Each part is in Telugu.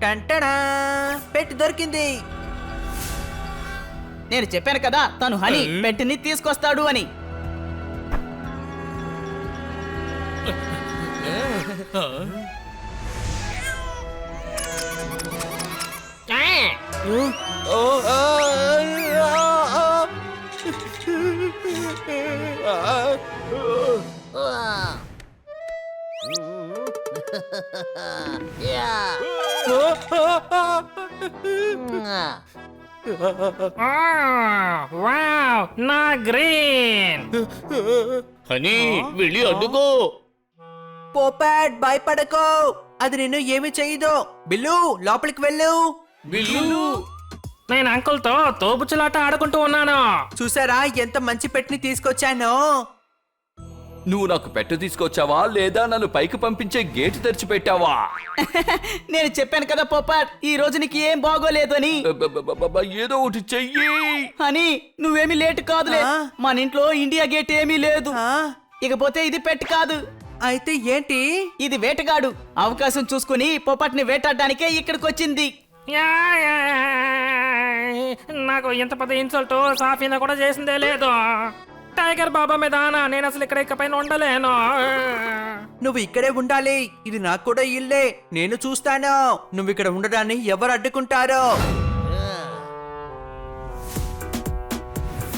టంటడా పెట్టి దొరికింది. నేను చెప్పాను కదా తను హనీ పెట్టిని తీసుకొస్తాడు అని. వావ్ నా గ్రీన్. హనీ వెళ్ళి అడ్డుకో. పోపాట్ భయపడకో, అది నిన్ను ఏమి చేయదు. బిల్లు లోపలికి వెళ్ళు. బిల్లు నేను అంకుల్తో తోపుచులాట ఆడుకుంటూ ఉన్నాను. చూసారా ఎంత మంచి పెట్టిని తీసుకొచ్చానో. నువ్వు నాకు పెట్టు తీసుకొచ్చావా లేదా నన్ను పైకి పంపించే గేటు తెరిచిపెట్టావా? నేను చెప్పాను కదా పోపాట్, ఈ రోజు నీకు ఏం బాగోలేదు అని. ఏదో ఒకటి చెయ్యి. హనీ నువ్వేమీ లేట్ కాదులే. ఆ? మన ఇంట్లో ఇండియా గేట్ ఏమీ లేదు. ఆ, ఇకపోతే ఇది పెట్టి కాదు, అయితే ఏంటి? ఇది వేటగాడు. అవకాశం చూసుకుని పోపాట్ని వేటాడడానికే ఇక్కడికి వచ్చింది. యా, యా, నాకు ఇంత పెద్ద ఇన్సల్ట్ సాఫీనా కూడా చేసిందే లేదు. టైగర్ బాబా మీద నేను అసలు ఇక్కడ ఇకపైన ఉండలేను. నువ్వు ఇక్కడే ఉండాలి. ఇది నాకు కూడా ఇల్లే. నేను చూస్తాను నువ్వు ఇక్కడ ఉండడాన్ని ఎవరు అడ్డుకుంటారో.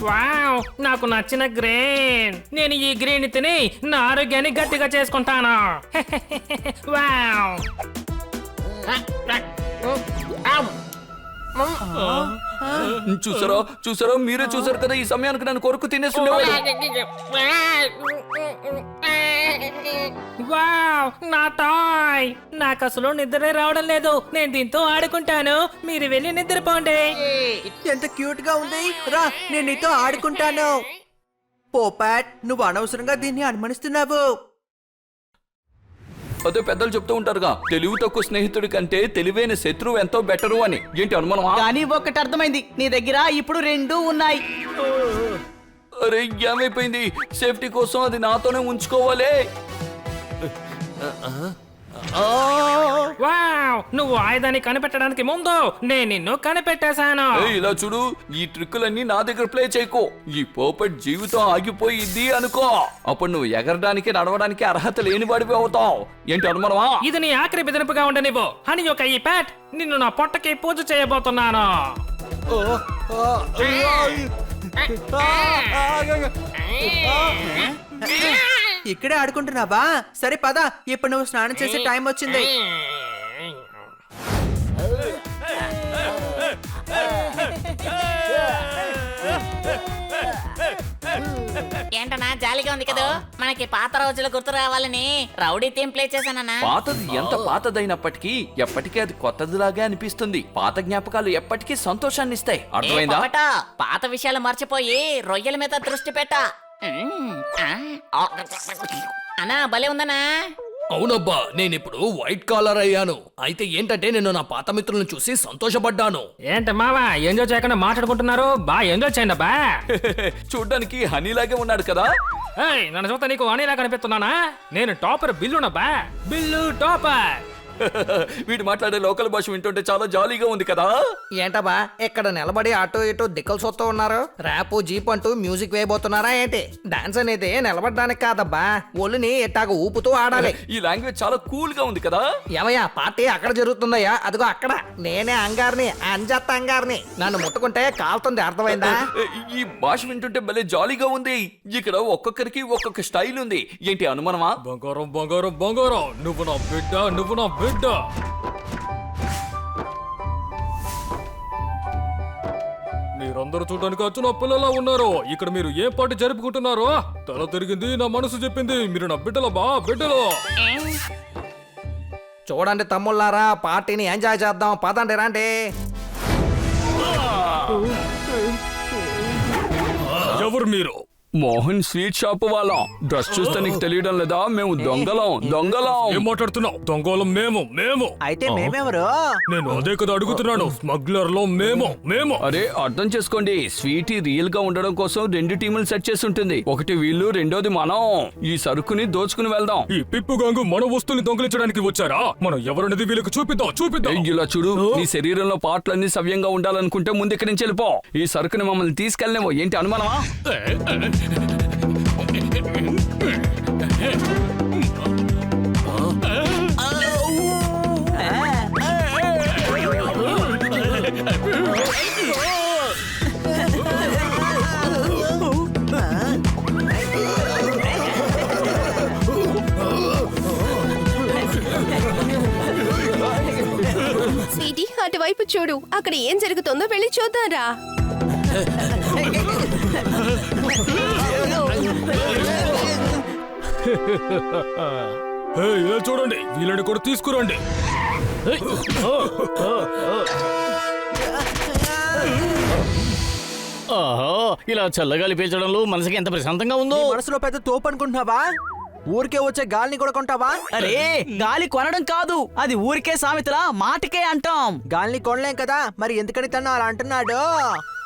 వావ్ నాకు నచ్చిన గ్రీన్. నేను ఈ గ్రీన్ తిని నా ఆరోగ్యాన్ని గట్టిగా చేసుకుంటాను. వావ్ చూసారా చూసారా మీరే చూసారు కదా, ఈ సమయానికి నన్ను కొరకు తినేస్తుండేవాడు. వావ్ నా టాయ్. నాకు అసలు నిద్రే రావడం లేదు. నేను దీంతో ఆడుకుంటాను, మీరు వెళ్ళి నిద్రపోండి. ఎంత క్యూట్ గా ఉంది. రా నేను నీతో ఆడుకుంటాను. పోపాట్ నువ్వు అనవసరంగా దీన్ని అనుమానిస్తున్నావు. అదే పెద్దలు చెప్తూ ఉంటారుగా, తెలివి తక్కువ స్నేహితుడి కంటే తెలివైన శత్రువు ఎంతో బెటరు అని. ఏంటి అనుమానమా? కానీ ఒక్కటి అర్థమైంది, నీ దగ్గర ఇప్పుడు 2 ఉన్నాయి. అరే ఏమైపోయింది? సేఫ్టీ కోసం అది నాతోనే ఉంచుకోవాలి. వావ్ నువ్వు ఆయుధాన్ని కనిపెట్టడానికి ముందు నేను నిన్ను కనిపెట్టేశాను. ఇలా చూడు, ఈ ట్రిక్కులన్నీ నా దగ్గర ప్లే చేయకు. ఈ పోపట్ జీవితం ఆగిపోయింది అనుకో, అప్పుడు నువ్వు ఎగరడానికి నడవడానికి అర్హత లేని వాడివి అవుతావు. ఏంటి అనుమానమా? ఇది నీ ఆఖరి బెదిరింపుగా ఉండనివ్వు. అని యొక్క ఈ ప్యాట్ నిన్ను నా పొట్టకి పూజ చేయబోతున్నాను. ఇక్కడే ఆడుకుంటున్నావా? సరే పద, ఇప్పుడు నువ్వు స్నానం చేసే టైం వచ్చింది. ఏంటన్నా జాలీగా ఉంది కదా. మనకి పాత రోజులు గుర్తు రావాలని రౌడీ థీమ్ ప్లే చేశానన్నా. పాతది ఎంత పాతదైనప్పటికీ ఎప్పటికీ అది కొత్తదిలాగే అనిపిస్తుంది. పాత జ్ఞాపకాలు ఎప్పటికీ సంతోషాన్ని ఇస్తాయి. అర్థమైందా? పాత విషయాలు మర్చిపోయి రొయ్యల మీద దృష్టి పెట్ట. అన్నా భలే ఉందన్నా. అవునబ్బా, నేనిప్పుడు వైట్ కాలర్ అయ్యాను. అయితే ఏంటంటే నేను నా పాత మిత్రులను చూసి సంతోషపడ్డాను. ఏంటి మావా ఎంజాయ్ చేయకుండా మాట్లాడుకుంటున్నారు? బా ఎంజాయ్ చేయండి బా. చూడ్డానికి హనీలాగే ఉన్నాడు కదా. నన్ను చూస్తే నీకు అనిలా కనిపిస్తున్నానా? నేను టాపర్ బిల్లునా బా. Bill topper. వీడు మాట్లాడే లోకల్ భాష వింటుంటే చాలా జాలీగా ఉంది కదా. ఏంటబ్బా ఇక్కడ నిలబడి అటు ఇటు దిక్కలు చూస్తూ ఉన్నారు? ర్యాప్ జీప్ అంటూ మ్యూజిక్ వేయబోతున్నారా ఏంటి? డాన్స్ అనేది నిలబడడానికి కాదబ్బా, ఒళ్ళుని ఎట్టాగ ఊపుతూ ఆడాలి. ఈ లాంగ్వేజ్ చాలా కూల్ గా ఉంది కదా. ఏమయ్యా పార్టీ అక్కడ జరుగుతుందయ్యా? అదిగో అక్కడ. నేనే అంగారిని, అంజత్త అంగారిని. నన్ను ముట్టుకుంటే కాలుతుంది, అర్థమైందా? ఈ భాష వింటుంటే భలే జాలీగా ఉంది. ఇక్కడ ఒక్కొక్కరికి ఒక్కొక్క స్టైల్ ఉంది. ఏంటి అనుమానమా? బంగారం బంగారం బంగారం, నువ్వు నా బిడ్డ, నువ్వు నా బిడ్డ. మీరందరూ చూడడానికి వచ్చి నా పిల్లలా ఉన్నారు. ఇక్కడ మీరు ఏ పార్టీ జరుపుకుంటున్నారో తల తిరిగింది, నా మనసు చెప్పింది మీరు నా బిడ్డల బా బిడ్డలు. చూడండి తమ్ముళ్ళారా, పార్టీని ఎంజాయ్ చేద్దాం, పదండి రండి. ఎవరు మీరు? మోహన్ స్వీట్ షాప్ వాళ్ళం. డ్రెస్ చూస్తే నీకు తెలియడం లేదా? మేము దొంగలం. ఏం మాట్లాడుతున్నావు? దొంగలం మేము. అయితే మేమెవరు? నేను అదే కదా అడుగుతున్నాను. స్మగ్లర్ లో మేము. అరే అర్థం చేసుకోండి, స్వీటీ రియల్ గా ఉండడం కోసం 2 టీములు సెట్ చేసి ఉంటుంది. ఒకటి వీళ్ళు, రెండోది మనం. ఈ సరుకుని దోచుకుని వెళ్దాం. ఈ పిప్పు గాంగు మన వస్తువుని దొంగిలించడానికి వచ్చారా? మనం ఎవరనేది వీళ్ళకి చూపిద్దాం. ఏయ్, ఇలా చూడు, నీ శరీరంలో పార్ట్లన్నీ సవ్యంగా ఉండాలనుకుంటే ముందు ఇక్కడి నుంచి వెళ్ళిపో. ఈ సరుకుని మమ్మల్ని తీసుకెళ్ళలేమో. ఏంటి అనుమానమా? స్వీటీ అటువైపు చూడు, అక్కడ ఏం జరుగుతుందో వెళ్ళి చూద్దాంరా. ఇలా చూడండి, వీళ్ళని కూడా తీసుకురండి. ఓహో, ఇలా చల్లగాలి పీల్చడంలో మనసుకి ఎంత ప్రశాంతంగా ఉందో. నీ మనసులో పెద్ద తోపు అనుకుంటున్నావా? ఊరికే వచ్చే గాలిని కూడా కొంటావా? అరే గాలి కొనడం కాదు, అది ఊరికే సామెతలా మాటకే అంటాం. గాలిని కొనలేం కదా, మరి ఎందుకని తను అలా అంటున్నాడు?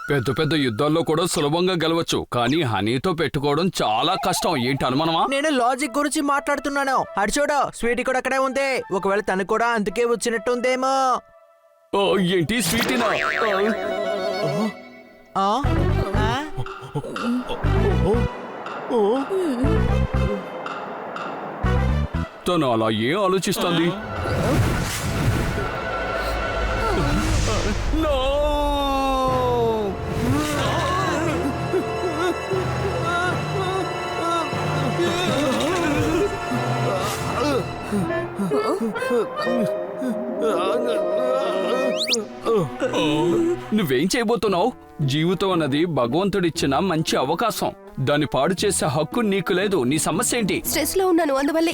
పెద్ద పెద్ద యుద్ధాల్లో కూడా సులభంగా గెలవచ్చు, కానీ హనీతో పెట్టుకోవడం చాలా కష్టం. ఏంటి అనుమానమా? నేను లాజిక్ గురించి మాట్లాడుతున్నాను. అటు చూడు, స్వీటీ కూడా అక్కడే ఉంది. ఒకవేళ తను కూడా అందుకే వచ్చినట్టు ఉందేమో. ఓ, ఏంటి స్వీటీనా? ఆ? ఆ? తను అలా ఏం ఆలోచిస్తుంది? No! నువ్వేం చేయబోతున్నావు? జీవితం అన్నది భగవంతుడిచ్చిన మంచి అవకాశం. దాన్ని పాడు చేసే హక్కు నీకు లేదు. నీ సమస్య ఏంటి? స్ట్రెస్ లో ఉన్నాను, అందువల్లే.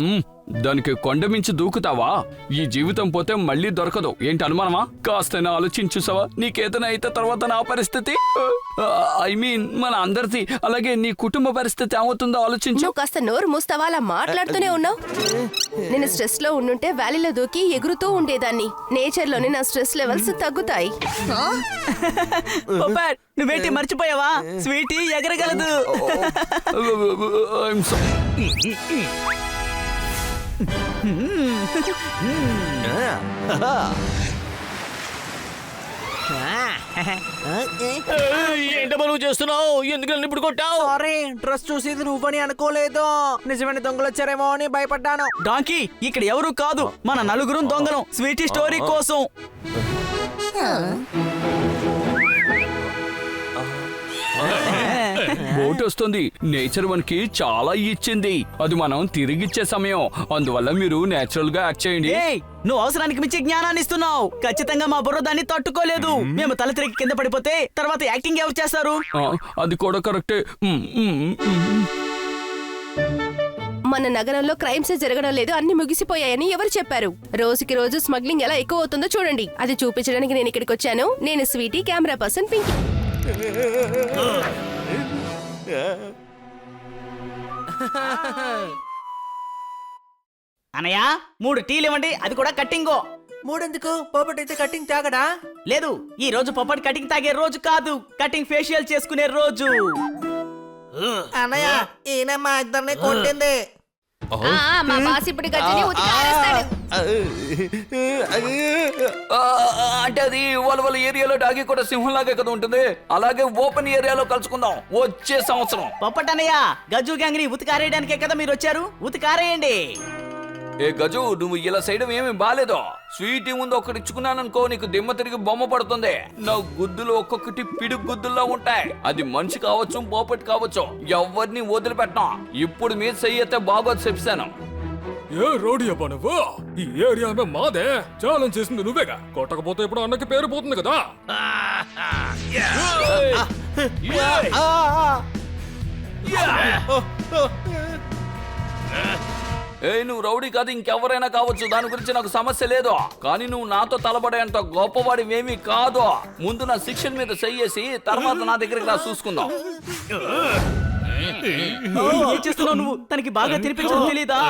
దానికి కొండ మించి దూకుతావా? ఈ జీవితం పోతే మళ్ళీ దొరకదు. ఏంటి అనుమానమా? కాస్తైనా ఆలోచించుసావా? నీకేదైనా అయితే తర్వాత నా పరిస్థితి, ఐ మీన్ మన అందరిది, అలాగే నీ కుటుంబ పరిస్థితి ఏమవుతుందో ఆలోచించు. నువ్వు కాస్త నోరు మూస్తావా? అలా మాట్లాడుతూనే ఉన్నావు. నేను స్ట్రెస్ లో ఉండుంటే వ్యాలీలో దూకి ఎగురుతూ ఉండేదాన్ని. నేచర్ లోనే నా స్ట్రెస్ లెవెల్స్ తగ్గుతాయి. పొపాట్, నువ్వేంటి మర్చిపోయావా? స్వీటీ ఎగరగలదు. I'm sorry. ఏంటమ్మా నువ్వు చేస్తున్నావు? ఎందుకు నన్ను ఇప్పుడు కొట్టావు? సారీ, డ్రెస్ చూసేది నువ్వని అనుకోలేదు. నిజమైన దొంగలు వచ్చారేమో అని భయపడ్డాను. డాంకీ, ఇక్కడ ఎవరు కాదు, మన నలుగురం దొంగలం స్వీటీ స్టోరీ కోసం. బోట్ వస్తుంది. నేచర్ మనకి చాలా ఇచ్చింది. అది మనం తిరిగిచ్చే సమయం. అందువల్ల మీరు నేచురల్ గా యాక్ట్ చేయండి. ఏయ్, నువ్వు అవసరానికి మించి జ్ఞానాన్ని ఇస్తున్నావు. ఖచ్చితంగా మా బుర్ర దాన్ని తట్టుకోలేదు. మేము తల తిరిగి కింద పడిపోతే తర్వాత యాక్టింగ్ ఎవరు చేస్తారు? అది కూడా కరెక్టే. మన నగరంలో క్రైమ్స్ జరగడం లేదు, అన్ని ముగిసిపోయాయని ఎవరు చెప్పారు? రోజుకి రోజు స్మగ్లింగ్ ఎలా ఎక్కువ అవుతుందో చూడండి. అది చూపించడానికి నేను ఇక్కడికి వచ్చాను. నేను స్వీటీ, కెమెరా పర్సన్ పింకీ. అనయ్య 3 టీలు ఇవ్వండి, అది కూడా కట్టింగో. మూడెందుకు? పోపట్ అయితే కటింగ్ తాగడా? లేదు, ఈ రోజు పొప్పటి కటింగ్ తాగే రోజు కాదు, కటింగ్ ఫేషియల్ చేసుకునే రోజు. అన్నయ్య, ఈయన మా ఇద్దరిని కొట్టింది. మా బాస్ ఇప్పుడు గజ్జిని ఉతికారేస్తాడు. అంటే అది వాళ్ళ ఏరియాలో డాగి కూడా సింహంలాగే కదా ఉంటుంది. అలాగే ఓపెన్ ఏరియాలో కలుసుకుందాం వచ్చే సంవత్సరం. పొప్పటన్నయ్య, గజ్జు గ్యాంగ్ ని ఉతికారేయడానికే కదా మీరు వచ్చారు. ఉతికారేయండి. ఏ గజు, నువ్వు ఇలా సైడ్ ఏమి బాలేదో. స్వీటీ ముందు ఒకటి ఇచ్చుకున్నాననుకో, నీకు దిమ్మ తిరిగి బొమ్మ పడుతుంది. నా గుద్దులు ఒక్కొక్కటి పిడుగు గుద్దుల్లా ఉంటాయి. అది మనిషి కావచ్చు, పోపట్ కావచ్చు, ఎవరిని వదిలిపెట్టాం. ఇప్పుడు మీరు చెయ్యితే బాగోదు చెప్పాను. ఏ రోడి అబ్బా నువ్వు? ఈ ఏరియా మాదే. ఛాలెంజ్ చేసింది నువ్వేగా. కొట్టకపోతే ఇప్పుడు అన్నకి పేరు పోతుంది కదా. నువ్వు రౌడీ కాదు, ఇంకెవరైనా కావచ్చు. దాని గురించి నాకు సమస్య లేదు. కానీ నువ్వు నాతో తలబడేంత గొప్పవాడివేమీ కాదు. ముందు నా శిక్షణ మీద చెయ్యేసి తర్వాత నా దగ్గరికి రా, చూసుకుందాం. ఏం చేస్తున్నావు నువ్వు? తనకి బాగా తినిపించడం తెలీదా?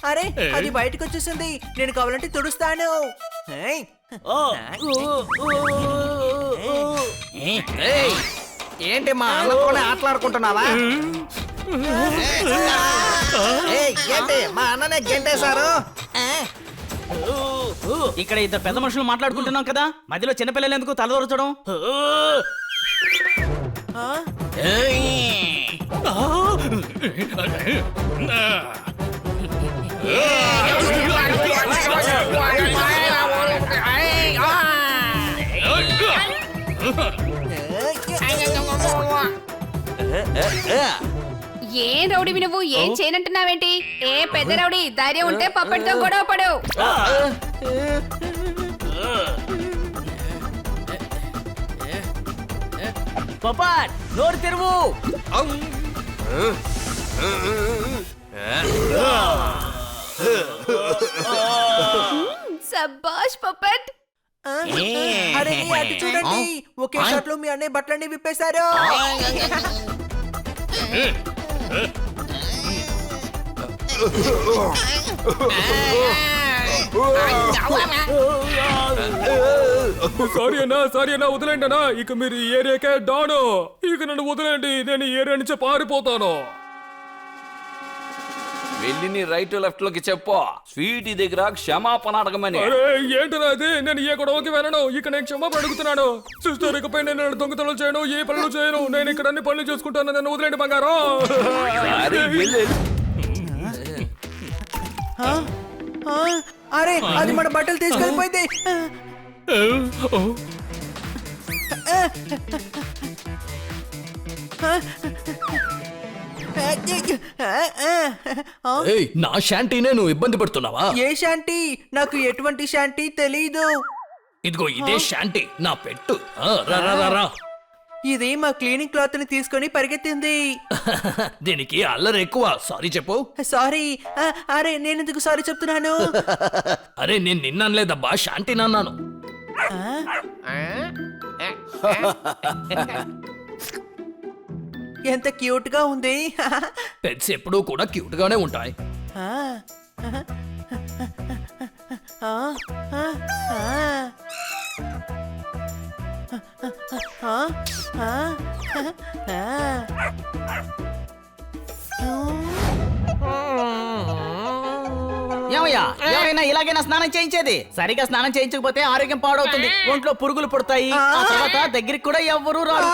అరే అది బయటకు వచ్చేసింది. నేను కావాలంటే తుడుస్తాను. ఏయ్. ఏయ్, ఏంటి మా అన్నతోనే ఆటలాడుకుంటున్నావా? ఏయ్, ఏంటి మా అన్ననే గెంటేశారు? ఇక్కడ ఇద్దరు పెద్ద మనుషులు మాట్లాడుకుంటున్నాం కదా, మధ్యలో చిన్నపిల్లలు ఎందుకు తలదొరచడం? ఏం రౌడీవి నువ్వు? ఏం చేయనంటున్నావేంటి? ఏ పెద్ద రౌడీ, ధైర్యం ఉంటే పప్పటితో గొడవ పడు. పపాట్, నోరు తెరువు. సబ్బాష్ పప్పట్. అరే అటు చూడండి, ఒకే షాట్ లో మీ అన్నయ్య బట్టలన్నీ విప్పేశారు. సారీ అన్నా వదిలేండి అన్నా. ఇక మీరు ఈ ఏరియాకే డాను. ఇక నన్ను వదిలేండి, నేను ఈ ఏరియా నుంచి పారిపోతాను. వెళ్ళి నీ రైట్ లెఫ్ట్ లోకి చెప్పు, స్వీటీ దగ్గర క్షమాపణ అడగమని. అరే ఏంటన్నా అది? నేను ఏ గొడవకి వెళ్ళను. ఇక నేను క్షమాపణ అడుగుతున్నాను. సిస్టర్, ఇకపై నేను దొంగతనం చేయను, ఏ పనులు చేయను. నేను ఇక్కడ అన్ని పనులు చేసుకుంటాను. నన్ను వదిలేండి బంగారం. అరే అది మన బట్టలు తీసుకెళ్ళిపోయింది. ఏయ్, నా శాంటీనే నువ్వు ఇబ్బంది పడుతున్నావా? ఏ శాంటీ? నాకు ఎటువంటి శాంటీ తెలీదు. ఇదిగో ఇదే శాంటీ, నా పెట్టు. రా రా రా రా. ఇది మా క్లీనింగ్ క్లాత్ ని తీసుకొని పరిగెత్తింది. దీనికి అల్లరి ఎక్కువ. సారీ చెప్పు. సారీ. అరే నేను ఎందుకు సారీ చెప్తున్నాను? అరే నేను నిన్న అనలేదబ్బా, శాంటీ అన్నాను. ఎంత క్యూట్ గా ఉంది. పెట్స్ ఎప్పుడూ కూడా క్యూట్ గానే ఉంటాయి. ఏమయ్యా, ఎవరైనా ఇలాగైనా స్నానం చేయించేది? సరిగా స్నానం చేయించకపోతే ఆరోగ్యం పాడవుతుంది, ఒంట్లో పురుగులు పుడతాయి, ఆ తర్వాత దగ్గరికి కూడా ఎవ్వరూ రారు.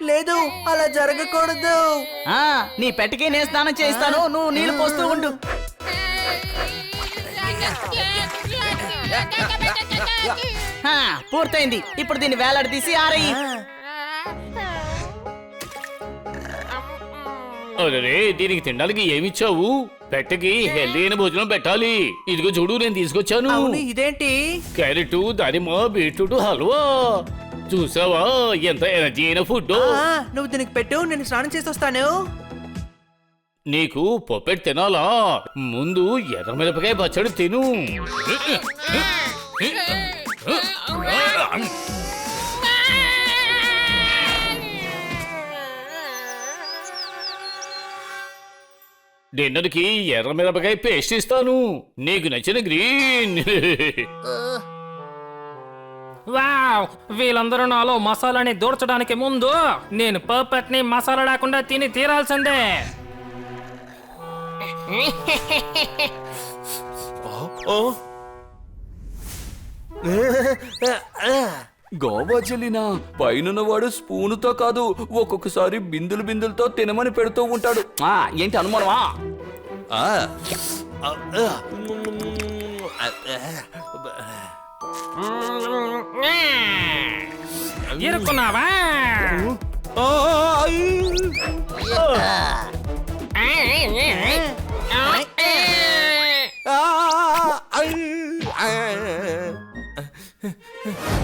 లేదు, అలా జరగకూడదు. నీ పెట్టకి నేను స్నానం చేయిస్తాను, నువ్వు నీళ్లు పోస్తూ ఉండు. పూర్తయింది. ఇప్పుడు దీన్ని వేలాడదీసి ఆరయ్యి. అరే దీనికి తినడానికి ఏమిచ్చావు? పెట్టకి హెల్దీ అయిన భోజనం పెట్టాలి. ఇదిగో చూడు, నేను తీసుకొచ్చాను. ఇదేంటి? క్యారెట్, దానిమ్మ, బీట్రూట్ హల్వా. చూసావా ఎంత ఎనర్జీ అయిన ఫుడ్. నువ్వు దీనికి పెట్టు, నేను స్నానం చేసి వస్తాను. నీకు పప్పెట్ తినాలా? ముందు ఎర్రమిరపకాయ పచ్చడి తిను. డిన్నర్కి ఎర్రమిరపకాయ పేస్ట్ ఇస్తాను, నీకు నచ్చిన గ్రీన్. వావ్, వీళ్ళందరూ నాలో మసాలాని దూర్చడానికి ముందు నేను పర్ఫెక్ట్ ని మసాలా లేకుండా తిని తీరాల్సిందే. గోవా చెల్లినా, పైనున్నవాడు స్పూనుతో కాదు, ఒక్కొక్కసారి బిందులు బిందులతో తినమని పెడుతూ ఉంటాడు. ఏంటి అనుమానమా? ఇరుక్కున్నావా?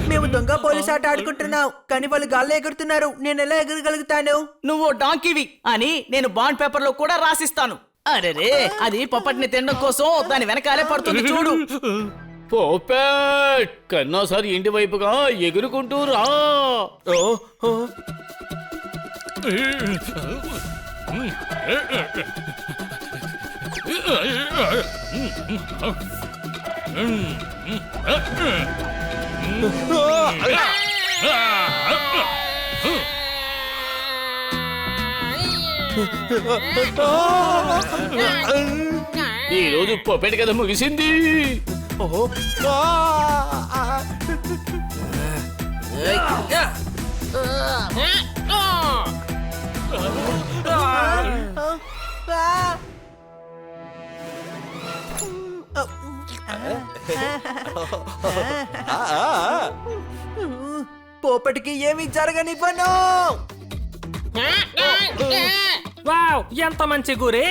మేము దొంగ పోలీస్ ఆట ఆడుకుంటున్నాం, కానీ వాళ్ళు గాల్లో ఎగురుతున్నారు. నేను ఎలా ఎగరగలుగుతాను? నువ్వు డాంకీవి అని నేను బాండ్ పేపర్ లో కూడా రాసిస్తాను. అరే అది పప్పటిని తినడం కోసం దాని వెనకాలే పడుతుంది చూడు. పోపెట్ కన్నాసారి ఇంటి వైపుగా ఎగురుకుంటూ రా. ఈ రోజు పోపెట్ కదా ముగిసింది. పోపటికి ఏమి జరగనివ్వను. వావ్ ఎంత మంచి గురి.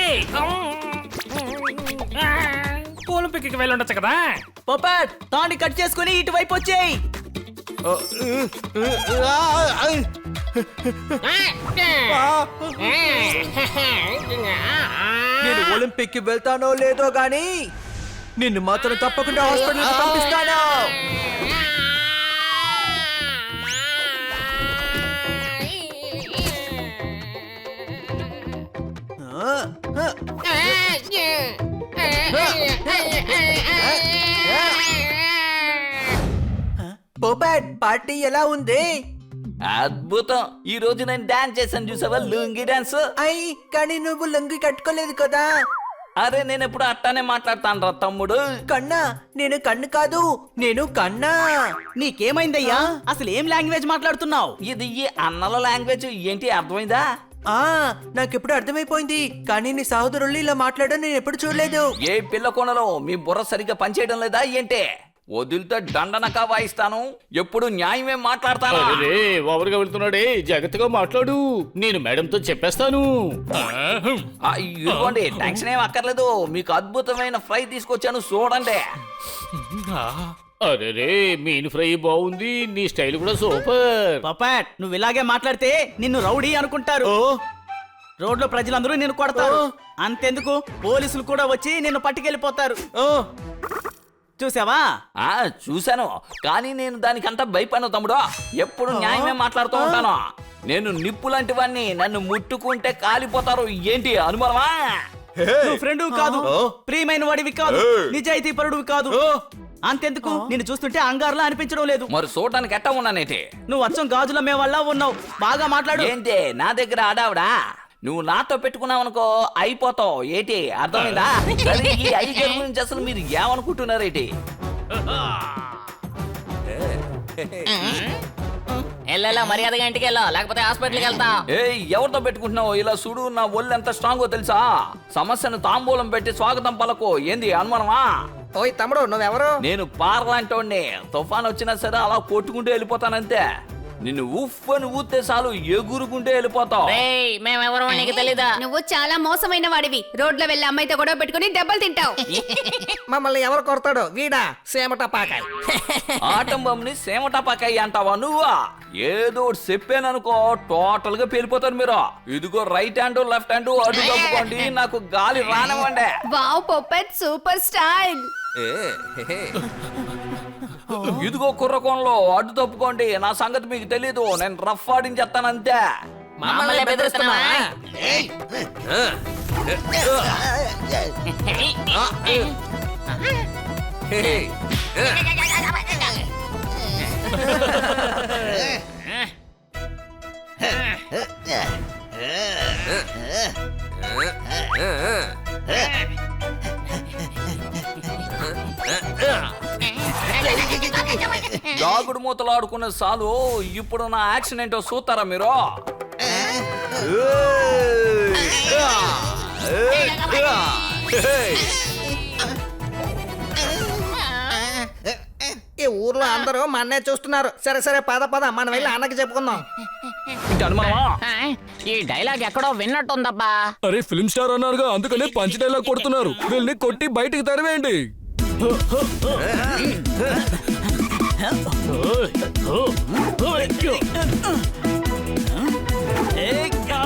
ఒలింపిక్ వెళ్ళుండొచ్చు కదా. పొప్పట్ తాన్ని కట్ చేసుకుని ఇటువైపు వచ్చేయి. నేను ఒలింపిక్ కి వెళ్తానో లేదో గాని నిన్ను మాత్రం తప్పకుండా హాస్పిటల్ పంపిస్తాను. పోపాట్ పార్టీ ఎలా ఉంది? అద్భుతం. ఈ రోజు నేను డాన్స్ చేశాను చూసావా, లుంగి డాన్స్. అయ్యి కానీ నువ్వు లొంగి కట్టుకోలేదు కదా. అరే నేను ఎప్పుడు అట్టానే మాట్లాడతాను రా తమ్ముడు. కన్నా నేను కన్ను కాదు, నేను కన్నా. నీకేమైందయ్యా? అసలు ఏం లాంగ్వేజ్ మాట్లాడుతున్నావు? ఇది ఈ అన్నల లాంగ్వేజ్ ఏంటి, అర్థమైందా? నాకెప్పుడు అర్థమైపోయింది, కానీ నీ సహోదరులు ఇలా మాట్లాడడం నేను ఎప్పుడు చూడలేదు. ఏ పిల్ల కొనలో మీ బుర్ర సరిగ్గా పనిచేయడం లేదా ఏంటి? వదిలితే దండనక వాయిస్తాను, ఎప్పుడు న్యాయమే మాట్లాడతాను. అరే ఓవర్గా వెళ్తున్నాడే, జాగ్రత్తగా మాట్లాడు, నేను మేడంతో చెప్పేస్తాను. ఇదిగోండి, టెన్షన్ ఏం అక్కర్లేదు, మీకు అద్భుతమైన ఫ్రై తీసుకొచ్చాను చూడండి. అరే మీన్ ఫ్రై బాగుంది, నీ స్టైల్ కూడా సూపర్. పొప్పట్ నువ్వు ఇలాగే మాట్లాడితే నిన్ను రౌడీ అనుకుంటారు. రోడ్లో ప్రజలందరూ నిన్ను కొడతారు. అంతెందుకు పోలీసులు కూడా వచ్చి నిన్ను పట్టుకెళ్ళిపోతారు. చూసావా? చూశాను, కానీ నేను దానికంతా భయపడను తమ్ముడు. ఎప్పుడు న్యాయమే మాట్లాడుతూ ఉంటాను. నేను నిప్పు లాంటి వాడిని, నన్ను ముట్టుకుంటే కాలిపోతారు. ఏంటి అనుమానమా? నువ్వు ఫ్రెండ్ కాదు, ప్రియమైన వాడివి కాదు, నిజాయితీ పరుడువి కాదు. అంతెందుకు నిన్ను చూస్తుంటే అంగారులా అనిపించడం లేదు. మరి చూడటానికి ఎట్టా ఉన్నానేటి? నువ్వు అచ్చం గాజుల మే వల్ల ఉన్నావు. బాగా మాట్లాడు. ఏంటి నా దగ్గర ఆడావుడా? నువ్వు నాతో పెట్టుకున్నావు అనుకో అయిపోతావు. ఏంటి అర్థమైందా? సరే, ఈ ఐదు గురించి అసలు మీరు ఏమనుకుంటున్నారేటి? ఎల్లెలా మర్యాదగా ఇంటికి వెళ్ళా, లేకపోతే హాస్పిటల్కి వెళ్తాం. ఎవరితో పెట్టుకుంటున్నావు? ఇలా చూడు, నా ఒళ్ళు ఎంత స్ట్రాంగో తెలుసా? సమస్యను తాంబూలం పెట్టి స్వాగతం పలకు. ఏంది అనుమానమా? ఓయ్ తమ్ముడు నువ్వెవరు? నేను పార్లాంటోడిని. తుఫాన్ వచ్చినా సరే అలా కొట్టుకుంటూ వెళ్ళిపోతానంతే. నిన్ను ఉఫ్ అని ఊతే చాలు ఎగురుకుంటే వెళ్ళిపోతావు. మేమెవరో నీకు తెలీదా? నువ్వు చాలా మోసమైన వాడివి. రోడ్లో వెళ్ళి అమ్మాయితో గొడవ పెట్టుకుని దెబ్బలు తింటావు. మమ్మల్ని ఎవరు కొడతాడు? వీడా సేమటపాకాయ్. ఆటం బొమ్మని సేమటపాకాయ అంటావా నువ్వా? ఏదో చెప్పాననుకో టోటల్ గా పేలిపోతారు మీరు. ఇదిగో రైట్ హ్యాండ్ లెఫ్ట్ హ్యాండ్ అడ్డు తప్పుకోండి, నాకు గాలి రానివ్వండి. వావ్ పొప్పట్ సూపర్ స్టైల్. ఇదిగో కుర్రకోణంలో అడ్డు తప్పుకోండి, నా సంగతి మీకు తెలీదు. నేను రఫ్ ఆడించేస్తానంతే. మమ్మల్ని బెదిరిస్తున్నావా? దాగుడు మూతలు ఆడుకునే చాలు. ఇప్పుడు నా యాక్షన్ ఏంటో చూస్తారా మీరు? ఈ ఊర్లో అందరూ మా అన్నయ్య చూస్తున్నారు. సరే సరే పద పద మనం వెళ్ళి అన్నకి చెప్పుకుందాం. ఈ డైలాగ్ ఎక్కడో విన్నట్టుందబ్బా. అరే ఫిల్మ్ స్టార్ అన్నారుగా, అందుకనే పంచ్ డైలాగ్ కొడుతున్నారు. వీళ్ళని కొట్టి బయటికి తరివేయండి. Hey, go!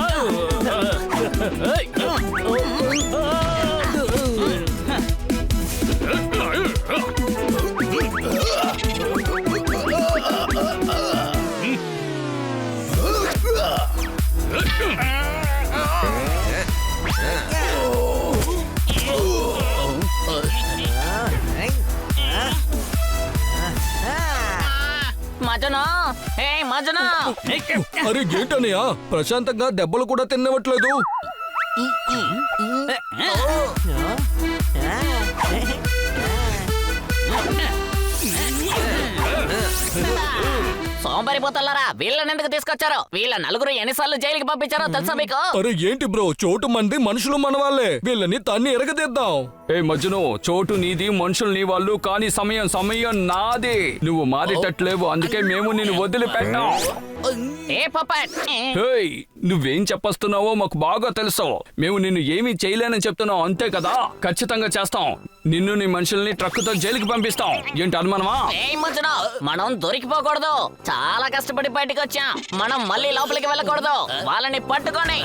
అరే ఏంటనయ్యా ప్రశాంతంగా దెబ్బలు కూడా తినవట్లేదు. సోంబరిపోతున్నారా, వీళ్ళని ఎందుకు తీసుకొచ్చారో? వీళ్ళ నలుగురు ఎన్నిసార్లు జైలుకి పంపించారో తెలుసా మీకు? అరే ఏంటి బ్రో, చోటు మంది మనుషులు మన వాళ్ళే, వీళ్ళని తన్ని ఎరగదీద్దాం. ఏ మజ్జును, చోటు నీది, మనుషులు నీ వాళ్ళు, కానీ సమయం నాది. నువ్వు మారేటట్లేవు, అందుకే మేము నిన్ను వదిలిపెట్టాం. ఏ పప్పట్ హేయ్, నువ్వేం చెప్పొస్తున్నావో మాకు బాగా తెలుసు. మేము నిన్ను ఏమీ చేయలేనని చెప్తున్నావు అంతే కదా? ఖచ్చితంగా చేస్తాం. నిన్ను నీ మనుషుల్ని ట్రక్కుతో జైలుకి పంపిస్తాం. ఏంటి అనుమానమా? ఏం మధ్యలో మనం దొరికిపోకూడదు. చాలా కష్టపడి బయటకు వచ్చాం. మనం మళ్ళీ లోపలికి వెళ్ళకూడదు. వాళ్ళని పట్టుకొని